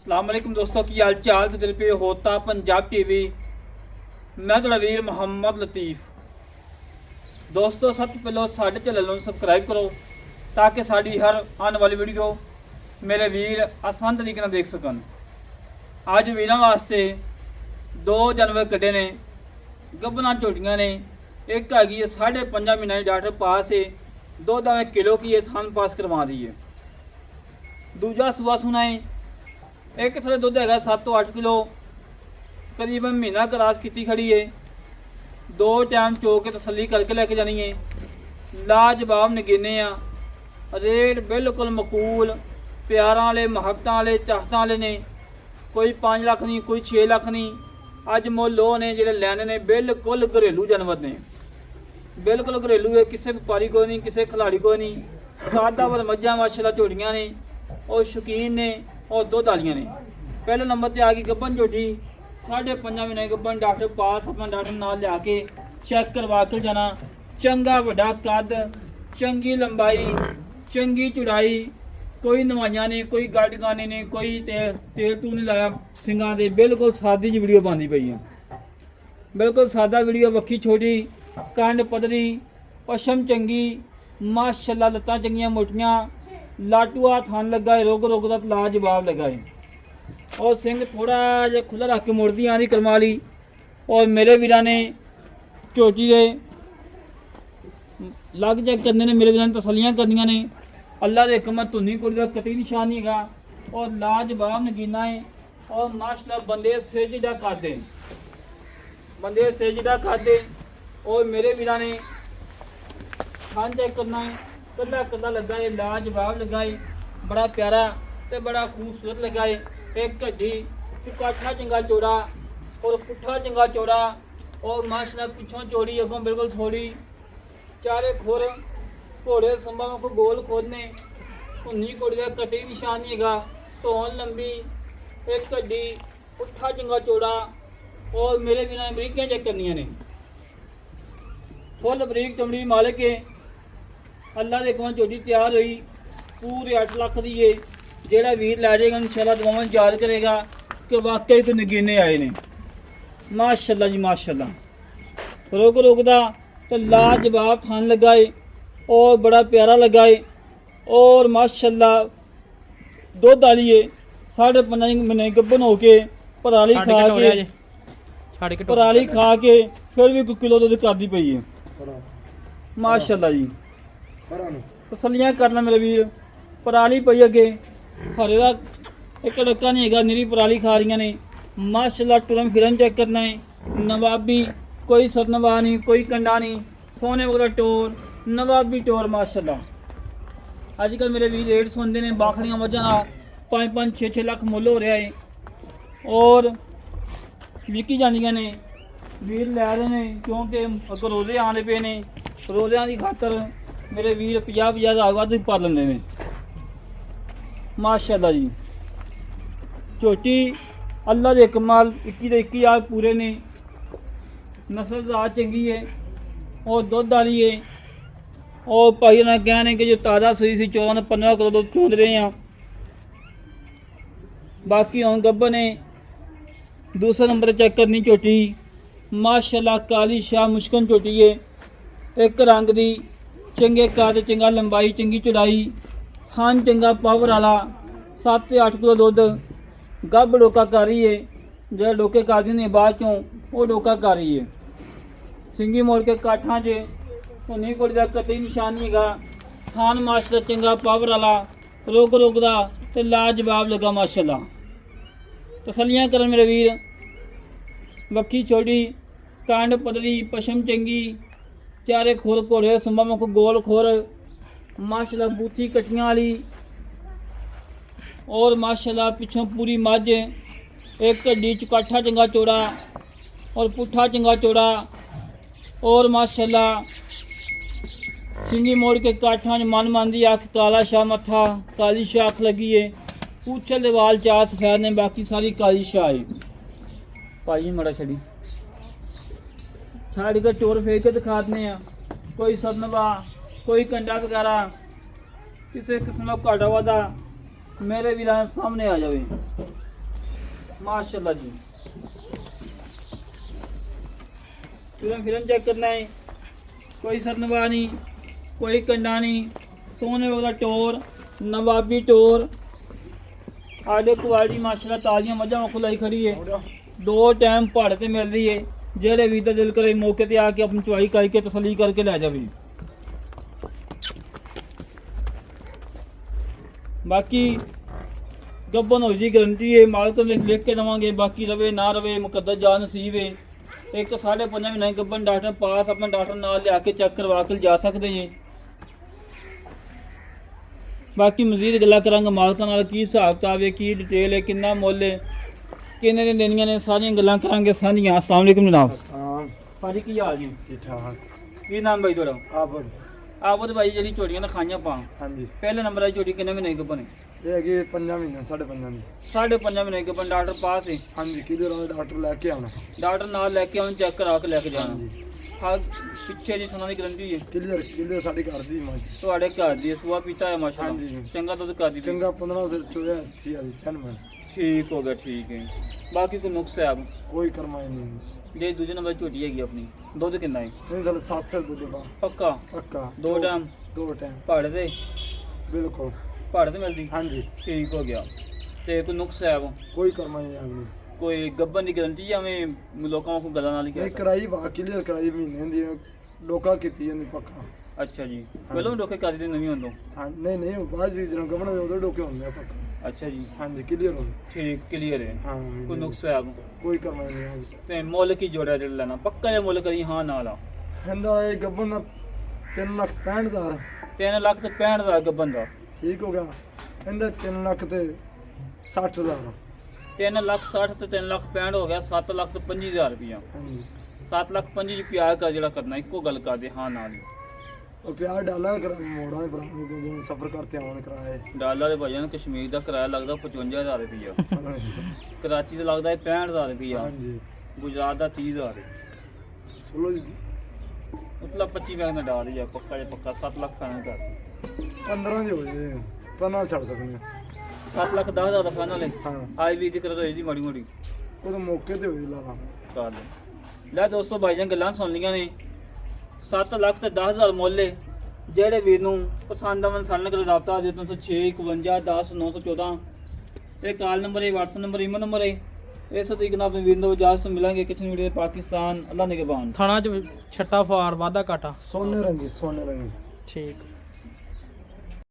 अस्सलामुअलैकुम दोस्तों की हाल चाल तो दिल पे होता पंजाब टीवी। मैं तो वीर मोहम्मद लतीफ़। दोस्तों सब तो पहले साढ़े चैनल को सबसक्राइब करो ताकि साड़ी हर आने वाली वीडियो मेरे वीर आसान तरीके ਨਾਲ देख सकन। ਅੱਜ ਵੀਰਾਂ ਵਾਸਤੇ दो जानवर ਕੱਢੇ ਨੇ, ਗੱਭਣਾ ਝੋਟੀਆਂ ਨੇ। एक हैगी 5.5 महीने की डॉक्टर पास है, 2 किलो की है, थान पास करवा दी है। दूजा सुबह सुना है, एक थोड़े दुध है 7 तो 8 किलो, करीबन महीना क्रॉस की खड़ी है। 2 टाइम चो के तसली करके लेके जानी है। लाजवाब नगीने आ, रेट बिल्कुल मकूल, प्यार वाले महबत वाले चाहत वाले ने। कोई 5 लाख नहीं, कोई 6 लाख नहीं। अज मुल लो ने जो लैने ने बिल्कुल घरेलू जानवर ने, बिल्कुल घरेलू है। किसी व्यापारी को नहीं, किसी खिलाड़ी को नहीं। सादा मझां माशाल्लाह झोटियां ने और शौकीन ने और दुध वालियां ने। पहले नंबर पर आ गई गब्बन झोटी, 5.5 महीने गब्बन, डॉक्टर पास अपना डॉक्टर नाल लिया के चेक करवा के जाना। चंगा वड्डा कद, चंगी लंबाई, चंगी चौड़ाई, कोई नवाइयां ने, कोई गट गाने ने, कोई तेल तू नहीं लाया सिंगां दे। बिल्कुल सादी जी वीडियो बनती पई है, बिल्कुल सादा वीडियो। वक्खी छोटी, कंड पतली, पशम चंगी माशाल्लाह, लत्तां चंगियां मोटियां, लाटूआ थान लगा है, रोग रोग का लाजवाब लगा है। और सिंह थोड़ा जहा खुला रख के मुड़दी आँधी करमाली। और मेरे वीरां ने झोटी दे लग चेक करने ने, मेरे वीरां ने तसलियां करनियां ने। अल्लाह दे हुक्म धुनी कुड़ी का कटी निशान नहीं है और लाजवाब नगीना है। और माशाल्लाह बंदे सेजदा खाते, बंदे सेजदा खाते। और मेरे वीरां ने खान चेक करना है, कला कला लगा है, लाजवाब लगा है, बड़ा प्यारा तो बड़ा खूबसूरत लगा है। एक घड्डी काठा चंगा चौड़ा और पुट्ठा चंगा चौड़ा और माशाल्लाह पिछों चौड़ी, अगों बिल्कुल थोड़ी। चारे खोर घोड़े संभा में को गोल खोदने, उन्नी घोड़ी का कटी निशान नहीं है। धौन लंबी, एक घड्डी, पुट्ठा चंगा चौड़ा। और मेरे बिना बरीकियां चेक करनियां ने, फुल बरीक चमड़ी मालिक है। अल्लाह के हुक्म झोटी तैयार हुई, पूरे 8 लाख की है। जोड़ा वीर लै जाएगा इंशाल्लाह दुआवां याद करेगा कि वाकई कोई नगीने आए ने। माशाल्लाह जी माशाल्लाह, रोक रोकदा तो लाजवाब थान लगा है और बड़ा प्यारा लगा है। और माशाल्लाह दुध वाली है, 5.5 महीने गब्बन होके पराली खा के, पराली खा के फिर भी कोई किलो दुध करती पई है। माशाल्लाह जी, तसलियां करना मेरे वीर। पराली पई अगे, हरे का एक डक्का नहीं है, निरी पराली खा रही ने। माशाल्लाह टुरन फिरन चेक करना है, नवाबी, कोई सरनवा नहीं, कोई कंडा नहीं, सोने वगैरह टोर, नवाबी टोर। माशाल्लाह अजकल मेरे वीर रेट सुनते हैं बाखड़ियां मझां का 5-5, 6-6 लाख मुੱਲ हो रहा है। और विकी जांदियां ने, वीर लै रहे हैं क्योंकि अगर रोजे आने पे ने, रोज़ियां की खातर मेरे वीर 50-50 हज़ार वध पा लेंदे ने। माशाल्लाह जी, झोटी अल्लाह के कमाल 21 के 21 आ पूरे ने। नस्ल ज़ात चंगी है और दुध वाली है। और भाई ने कहने कि जो ताज़ा सुई सी 14-15 किलो दुध चोंद रहे हैं। बाकी हम गब्बन ने दूसरे नंबर चेक करनी झोटी। माशाल्लाह काली शाह मुश्किल झोटी है, एक रंग दी, चंगे कद, चंगा लंबाई, चंगी चौड़ाई, थान चंगा पावर वाला, 7 से 8 किलो दुध। गब डोका कर रही है, जो डोके कर ने बाद चों वो डोका कर रही है। सिंगी मोड़ के काठा च धुनी कुड़ी का कटी निशानी है। थान माशाल्लाह चंगा पावर वाला, रोक रोकदा तो लाजवाब लगा। माशाल्लाह तसलियां कर मेरे वीर। वक्खी छोटी, कांड पतली, पशम चंगी, चारे खोर घोड़े सुंबा में को गोल खोर। माशाल्लाह बूथी कटियां वाली। और माशाल्लाह पिछों पूरी मझ, एक घड्डी चुकाठा चंगा चौड़ा और पुट्ठा चंगा चौड़ा। और माशाल्लाह सिंगी मोड़ के काठा मन मानदी अख, काला शाह मत्था, काली शाह अख लगी है। पूछल दे वाल 4 सफेद ने, बाकी सारी काली शाह है। भाई मड़ा छड़ी साड़ी का चोर फेंक के दिखाते हैं। कोई सरनवा, कोई कंडा वगैरह, किसी किस्म का घाटा वादा मेरे वीरां सामने आ जाए। माशाल्लाह जी। फिर चेक करना है, कोई सरनवा नहीं, कोई कंडा नहीं, सोने वाला टोर, नवाबी टोर, आडे क्वालिटी माशाल्लाह ताजियां मझां खुलाई खड़ी है। 2 टाइम पहाड़ ते मिल रही है। जेड़े भी दिल करे मौके ते आके अपनी चुवाई करके तसली करके ले जावे। बाकी गब्बन हो जी गारंटी है, मालक ने लिख के देवांगे, बाकी रवे ना रवे मुकद्दर जान नसीब है। एक 5.5 महीने गब्बन डॉक्टर पास अपने डॉक्टर नाल लिया के चेक करवा के जा सकते हैं। बाकी मजीद गल्लां करांगे मालकां नाल, की हिसाब किताब है, की डिटेल है, किन्ना मुੱਲ है, किन्ने ने देनियां ने, सारियां गल्लां करांगे सांझियां। अस्सलाम वालेकुम जनाब। भाजी की हाल जी? ठीक ठाक। की नाम भाई थोड़ा? ਆਬਦ ਆਵਦ ਭਾਈ ਜਿਹੜੀ ਝੋਟੀਆਂ ਨੇ ਖਾਈਆਂ ਪਾ, ਹਾਂਜੀ ਪਹਿਲੇ ਨੰਬਰ ਵਾਲੀ ਝੋਟੀ ਕਿੰਨੇ ਮਹੀਨੇ ਗੱਭਣ ਹੈ? ਇਹ ਹੈਗੀ 5 ਮਹੀਨੇ 5.5 ਦੀ। 5.5 ਮਹੀਨੇ ਗੱਭਣ ਡਾਕਟਰ ਪਾਸ ਹੈ। ਹਾਂਜੀ ਕਿਹਦੇ ਨਾਲ ਡਾਕਟਰ ਲੈ ਕੇ ਆਉਣਾ। ਡਾਕਟਰ ਨਾਲ ਲੈ ਕੇ ਆਉਣ, ਚੈੱਕ ਕਰਾ ਕੇ ਲੈ ਕੇ ਜਾਣਾ। ਹਾਂਜੀ ਹਾਂ ਪਿੱਛੇ ਜੀ ਥਣਾ ਦੀ ਗਰੰਟੀ ਹੈ ਕਿਹਦੇ ਸਾਡੀ ਘਰ ਦੀ ਮੱਝ। ਤੁਹਾਡੇ ਘਰ ਦੀ ਸੁਆ ਪੀਤਾ ਹੈ ਮਾਸ਼ਾਅੱਲਾ, ਹਾਂਜੀ। ਚੰਗਾ ਦੁੱਧ ਕਰਦੀ ਪਈ। ਚੰਗਾ 15 ਸਿਰ ਚੋਇਆ ਸੀ ਆਦੀ ਚੰਨ ਠੀਕ ਹੋ ਗਿਆ, ਠੀਕ ਹੈ। ਬਾਕੀ ਕੋਈ ਨੁਕਸ ਹੈ ਆਪ ਕੋਈ ਕਰਮਾਈ ਨਹੀਂ। ਜੇ ਦੂਜੇ ਨੰਬਰ ਝੋਟੀ ਹੈਗੀ ਆਪਣੀ, ਦੁੱਧ ਕਿੰਨਾ ਹੈ? ਨਹੀਂ ਤਾਂ 7 ਸਿਰ ਦੁੱਧ ਪਾ ਪੱਕਾ ਪੱਕਾ 2 ਟਾਈਮ 2 ਟਾਈਮ ਪਹਾੜ ਤੇ? ਬਿਲਕੁਲ ਪਹਾੜ ਤੇ ਮਿਲਦੀ? ਹਾਂਜੀ ਠੀਕ ਹੋ ਗਿਆ। ਤੇ ਕੋਈ ਨੁਕਸ ਹੈ ਆਪ? ਕੋਈ ਕਰਮਾਈ ਨਹੀਂ। ਕੋਈ ਗੱਬਨ ਦੀ ਗਰੰਟੀ ਐਵੇਂ ਲੋਕਾਂ ਕੋਲ ਗੱਲਾਂ ਨਾਲ ਹੀ ਨਹੀਂ ਕਹਿ? ਕਰਾਈ ਵਾ ਕਲੀਅਰ ਕਰਾਈ ਮਹੀਨੇ ਦੀ ਡੋਕਾ ਕੀਤੀ ਜਾਂਦੀ ਪੱਕਾ। ਅੱਛਾ ਜੀ, ਪਹਿਲਾਂ ਵੀ ਡੋਕੇ ਕਰਦੇ ਨਵੀਂ ਹੁੰਦੋਂ? ਹਾਂ ਨਹੀਂ ਬਾਅਦ ਜੀ ਜਦੋਂ ਗਵਣਾ ਉਦੋਂ ਡੋਕੇ ਹੁੰਦੇ ਆ ਪੱਕਾ। ਅੱਛਾ ਜੀ, ਹਾਂਜੀ ਕਲੀਅਰ ਹੁੰਦੇ। ਠੀਕ ਕਲੀਅਰ ਹੈ। ਹਾਂ ਕੋਈ ਨੁਕਸ ਹੈ ਆਪ? ਕੋਈ ਕਰਮਾਈ ਨਹੀਂ ਹਾਂਜੀ। ਤੇ ਮੁੱਲ ਕੀ ਜੋੜਿਆ ਜਿਹੜਾ ਲੈਣਾ? ਪੱਕਾ ਜਿਹਾ ਮੁੱਲ ਕਰੀ ਹਾਂ ਨਾਲ ਆ। ਕਹਿੰਦਾ ਇਹ ਗੱਬਨ ਦਾ 3,65,000 3 ਲੱਖ ਤੇ 65,000 ਗੱਬਨ ਦਾ। ਠੀਕ ਹੋ ਗਿਆ। ਕਹਿੰਦਾ 3 ਲੱਖ ਤੇ 60,000 3 ਲੱਖ 60 ਤੇ 3 ਲੱਖ 65 ਹੋ ਗਿਆ, 7 ਲੱਖ ਤੇ 25,000 ਰੁਪਇਆ। ਹਾਂਜੀ 7 ਲੱਖ 25 ਪਿਆਰ ਕਰ ਜਿਹੜਾ ਕਰਨਾ, ਇੱਕੋ ਗੱਲ ਕਰਦੇ ਹਾਂ ਨਾਲ ਹੀ। ਉਹ ਪਿਆਰ ਡਾਲਾ ਕਰ ਮੋੜਾਂ ਦੇ ਭਰਾ ਨੂੰ ਜਦੋਂ ਸਫ਼ਰ ਕਰਤੇ ਆਉਣ ਕਰਾਏ। ਡਾਲਾ ਦੇ ਭਾਈਆਂ ਨੂੰ ਕਸ਼ਮੀਰ ਦਾ ਕਿਰਾਇਆ ਲੱਗਦਾ 55,000 ਰੁਪਇਆ, ਕਰਾਚੀ ਦਾ ਲੱਗਦਾ 65,000 ਰੁਪਇਆ, ਹਾਂਜੀ ਗੁਜਰਾਤ ਦਾ 30,000 ਚਲੋ ਜੀ ਮਤਲਬ 25 ਬੈਗ ਦਾ ਡਾਲ ਹੀ ਆ। ਪੱਕਾ ਜੇ ਪੱਕਾ 7 ਲੱਖ ਫਾਈਨਲ ਕਰ। 15 ਦੇ ਹੋ ਜੇ ਪੰਨਾ ਛੱਡ ਸਕਦੇ ਹਾਂ। 7 ਲੱਖ 10,000 ਦਾ ਫਾਈਨਲ ਹੈ। ਹਾਂ ਆਈ ਵੀ ਦੀ ਕਰ ਦੋ ਜੀ ਮਾੜੀ ਮੋੜੀ ਉਹ ਤਾਂ ਮੌਕੇ ਤੇ ਹੋਈ ਲਾ ਲਾ ਕਰ ਲੈ ਦੋਸਤੋ। ਭਾਈਆਂ ਗੱਲਾਂ ਸੁਣ ਲਈਆਂ ਨੇ। 7 ਲੱਖ ਤੇ 10,000 ਮੁੱਲ ਹੈ। ਜਿਹੜੇ ਵੀਰ ਨੂੰ ਪਸੰਦ ਆਵਣ ਸਾਡੇ ਨਾਲ ਰਾਬਤਾ ਦੇ 306 51 10 914 ਇਹ ਕਾਲ ਨੰਬਰ ਹੈ, WhatsApp ਨੰਬਰ, ਈਮੇਲ ਨੰਬਰ ਹੈ। ਇਸ ਤਰੀਕੇ ਨਾਲ ਆਪਣੇ ਵੀਰ ਨੂੰ ਇਜਾਜ਼ਤ ਮਿਲਾਂਗੇ। Kitchen video Pakistan. ਅੱਲਾ ਨਿਗਹਬਾਨ। ਥਾਣਾ ਚ ਛੱਟਾ ਫਾਰ ਵਾਧਾ ਕਾਟਾ। ਸੋਨੇ ਰੰਗੀ ਠੀਕ।